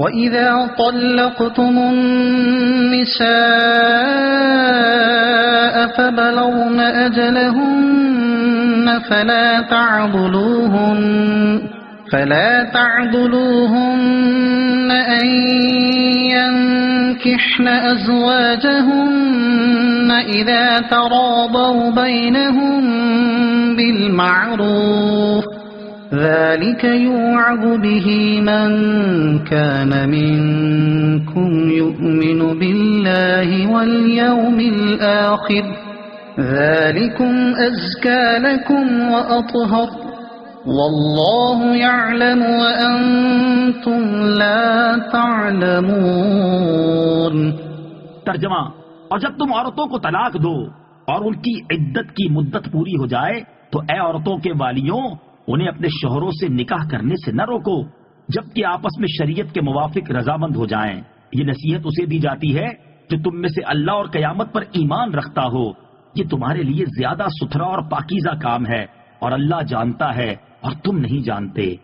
وَإِذَا طَلَّقْتُمُ النِّسَاءَ فَبَلَغْنَ أَجَلَهُنَّ فَلَا تَعْضُلُوهُنَّ أَن يَنكِحْنَ أَزْوَاجَهُنَّ إِذَا تَرَاضَوْا بَيْنَهُم بِالْمَعْرُوفِ ذَلِكَ يُوعَظُ بِهِ مَن كَانَ مِنكُمْ يُؤْمِنُ بِاللَّهِ وَالْيَوْمِ الْآخِرِ ذَلِكُمْ أَزْكَى لَكُمْ وَأَطْهَرُ وَاللَّهُ يَعْلَمُ وَأَنْتُمْ لَا تَعْلَمُونَ۔ ترجمہ: اور جب تم عورتوں کو طلاق دو اور ان کی عدت کی مدت پوری ہو جائے تو اے عورتوں کے والیوں، انہیں اپنے شوہروں سے نکاح کرنے سے نہ روکو جبکہ آپس میں شریعت کے موافق رضامند ہو جائیں۔ یہ نصیحت اسے دی جاتی ہے جو تم میں سے اللہ اور قیامت پر ایمان رکھتا ہو۔ یہ تمہارے لیے زیادہ ستھرا اور پاکیزہ کام ہے اور اللہ جانتا ہے اور تم نہیں جانتے۔